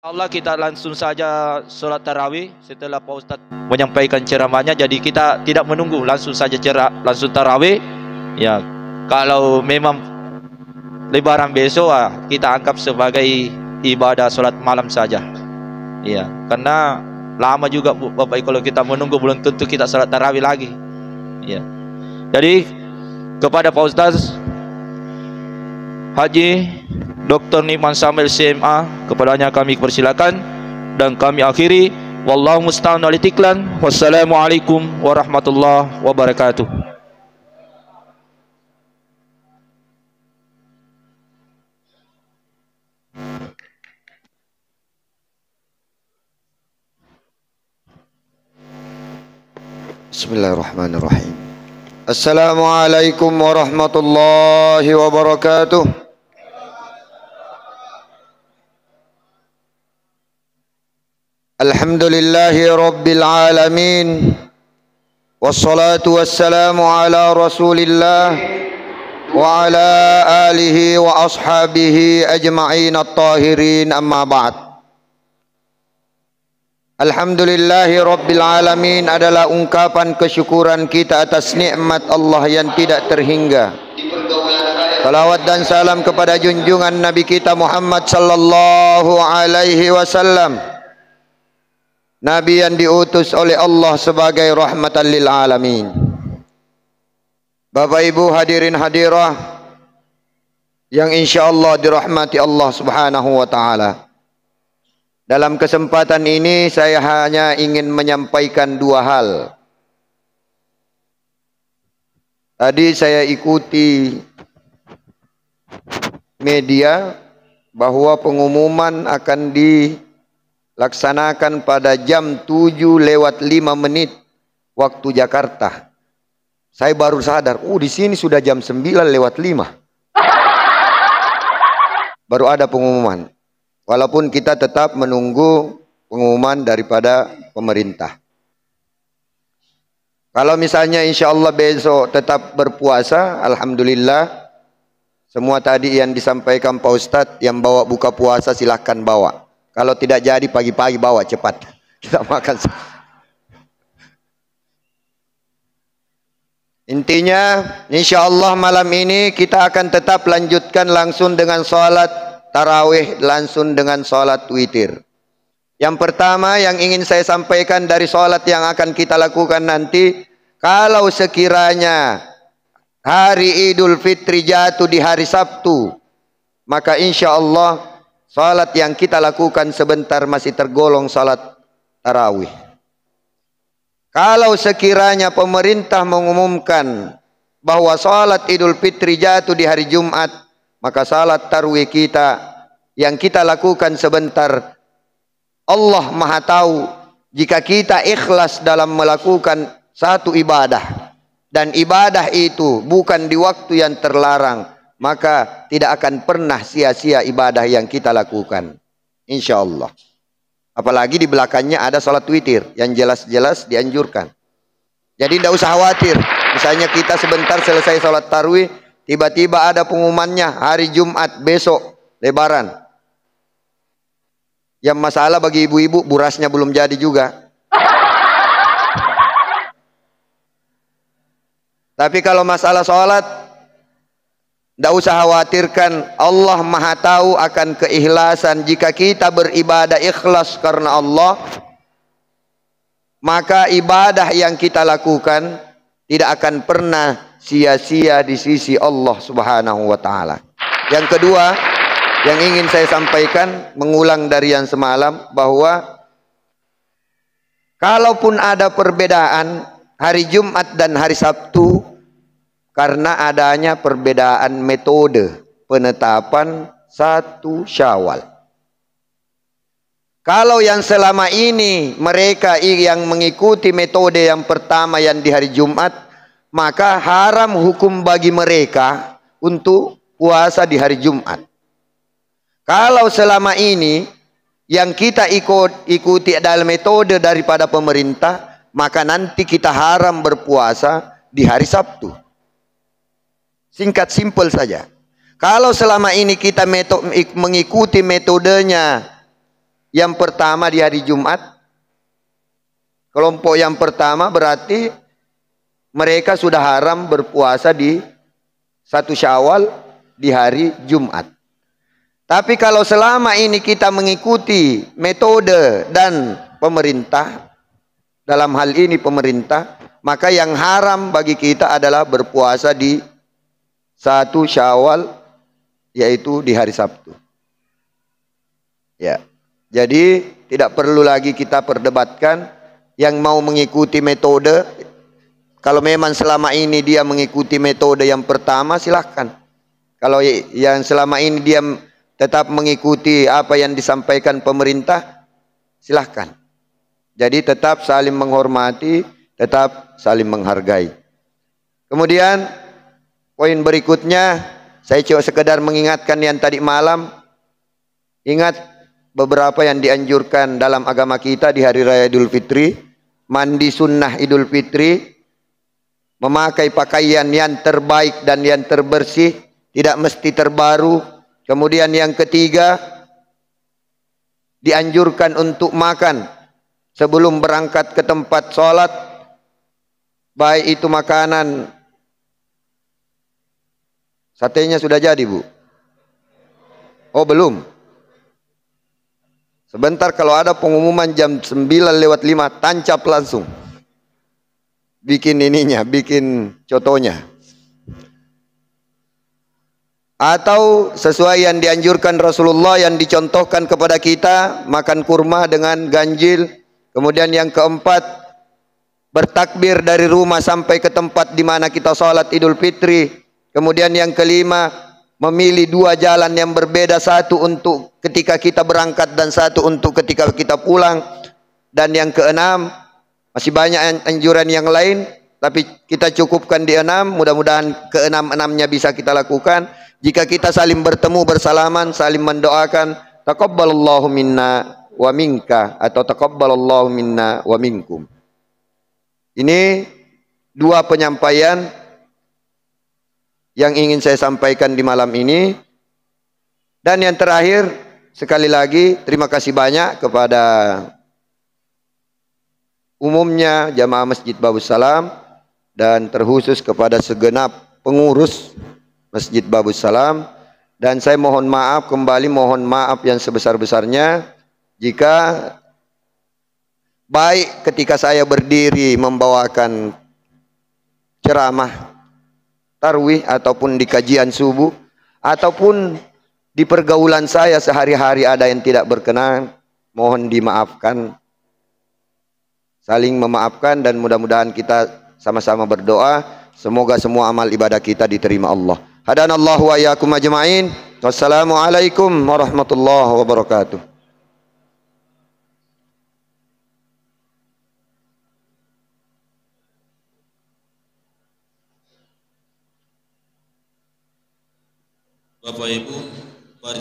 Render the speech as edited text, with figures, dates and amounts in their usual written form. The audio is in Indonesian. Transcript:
Allah kita langsung saja sholat tarawih setelah Pak Ustadz menyampaikan ceramahnya. Jadi kita tidak menunggu, langsung saja langsung tarawih. Ya, kalau memang Lebaran besok kita anggap sebagai ibadah sholat malam saja. Ya, karena lama juga Bapak kalau kita menunggu belum tentu kita sholat tarawih lagi. Ya, jadi kepada Pak Ustadz Haji Dr. Niman Samuel CMA, kepadanya kami persilakan dan kami akhiri. Wallahu musta'an wal itiklan. Wassalamualaikum warahmatullahi wabarakatuh. Bismillahirrahmanirrahim. Assalamualaikum warahmatullahi wabarakatuh. Alhamdulillahi rabbil alamin. Wassalatu wassalamu ala rasulillah wa ala alihi wa ashabihi ajma'in at-tahirin, amma ba'd. Alhamdulillahi rabbil alamin adalah ungkapan kesyukuran kita atas nikmat Allah yang tidak terhingga. Salawat dan salam kepada junjungan Nabi kita Muhammad sallallahu alaihi wasallam, Nabi yang diutus oleh Allah sebagai rahmatan lil alamin. Bapak Ibu hadirin hadirah yang insyaallah dirahmati Allah Subhanahu wa taala. Dalam kesempatan ini saya hanya ingin menyampaikan dua hal. Tadi saya ikuti media bahwa pengumuman akan dilaksanakan pada jam 7:05 waktu Jakarta. Saya baru sadar, di sini sudah jam 9:05. Baru ada pengumuman. Walaupun kita tetap menunggu pengumuman daripada pemerintah. Kalau misalnya insya Allah besok tetap berpuasa, alhamdulillah. Semua tadi yang disampaikan Pak Ustadz yang bawa buka puasa silahkan bawa. Kalau tidak jadi pagi-pagi bawa cepat. Kita makan. Intinya insya Allah malam ini kita akan tetap lanjutkan langsung dengan sholat tarawih, langsung dengan sholat witir. Yang pertama yang ingin saya sampaikan dari sholat yang akan kita lakukan nanti, kalau sekiranya hari Idul Fitri jatuh di hari Sabtu, maka insya Allah sholat yang kita lakukan sebentar masih tergolong sholat tarawih. Kalau sekiranya pemerintah mengumumkan bahwa sholat Idul Fitri jatuh di hari Jumat, maka salat tarawih kita yang kita lakukan sebentar, Allah Maha tahu jika kita ikhlas dalam melakukan satu ibadah dan ibadah itu bukan di waktu yang terlarang, maka tidak akan pernah sia-sia ibadah yang kita lakukan, insya Allah. Apalagi di belakangnya ada salat witir yang jelas-jelas dianjurkan. Jadi tidak usah khawatir. Misalnya kita sebentar selesai salat tarawih, tiba-tiba ada pengumumannya hari Jumat besok Lebaran. Yang masalah bagi ibu-ibu burasnya belum jadi juga. Tapi kalau masalah sholat, tidak usah khawatirkan. Allah Maha tahu akan keikhlasan. Jika kita beribadah ikhlas karena Allah, maka ibadah yang kita lakukan tidak akan pernah sia-sia di sisi Allah Subhanahu wa taala. Yang kedua yang ingin saya sampaikan, mengulang dari yang semalam, bahwa kalaupun ada perbedaan hari Jumat dan hari Sabtu karena adanya perbedaan metode penetapan 1 Syawal. Kalau yang selama ini mereka yang mengikuti metode yang pertama yang di hari Jumat, maka haram hukum bagi mereka untuk puasa di hari Jumat. Kalau selama ini yang kita ikuti adalah metode daripada pemerintah, maka nanti kita haram berpuasa di hari Sabtu. Singkat simpel saja. Kalau selama ini kita mengikuti metodenya yang pertama di hari Jumat. Kelompok yang pertama berarti mereka sudah haram berpuasa di 1 Syawal di hari Jumat. Tapi kalau selama ini kita mengikuti metode dan pemerintah, dalam hal ini pemerintah, maka yang haram bagi kita adalah berpuasa di 1 Syawal, yaitu di hari Sabtu. Ya. Jadi tidak perlu lagi kita perdebatkan. Yang mau mengikuti metode, kalau memang selama ini dia mengikuti metode yang pertama, silahkan. Kalau yang selama ini dia tetap mengikuti apa yang disampaikan pemerintah, silahkan. Jadi tetap saling menghormati, tetap saling menghargai. Kemudian poin berikutnya, saya coba sekedar mengingatkan yang tadi malam. Ingat beberapa yang dianjurkan dalam agama kita di hari raya Idul Fitri. Mandi sunnah Idul Fitri, memakai pakaian yang terbaik dan yang terbersih, tidak mesti terbaru. Kemudian yang ketiga, dianjurkan untuk makan sebelum berangkat ke tempat sholat, baik itu makanan. Satenya sudah jadi, Bu? Oh, belum. Sebentar, kalau ada pengumuman jam 9:05, tancap langsung. Bikin ininya, bikin contohnya. Atau sesuai yang dianjurkan Rasulullah, yang dicontohkan kepada kita, makan kurma dengan ganjil. Kemudian yang keempat, bertakbir dari rumah sampai ke tempat di mana kita sholat Idul Fitri. Kemudian yang kelima, memilih 2 jalan yang berbeda, satu untuk ketika kita berangkat dan satu untuk ketika kita pulang. Dan yang keenam, masih banyak anjuran yang lain, tapi kita cukupkan di 6. Mudah-mudahan keenam-enamnya bisa kita lakukan. Jika kita saling bertemu, bersalaman, saling mendoakan, taqabbalallahu minna wa minka, atau taqabbalallahu minna wa minkum. Ini 2 penyampaian yang ingin saya sampaikan di malam ini. Dan yang terakhir, sekali lagi terima kasih banyak kepada umumnya jamaah Masjid Babus Salam, dan terkhusus kepada segenap pengurus Masjid Babus Salam. Dan saya mohon maaf kembali, mohon maaf yang sebesar-besarnya jika baik ketika saya berdiri membawakan ceramah tarwih ataupun di kajian subuh, ataupun di pergaulan saya sehari-hari ada yang tidak berkenan, mohon dimaafkan. Saling memaafkan, dan mudah-mudahan kita sama-sama berdoa semoga semua amal ibadah kita diterima Allah. Hadanallahu wa iyyakum ajma'in. Wassalamualaikum warahmatullahi wabarakatuh. Bapak Ibu, mari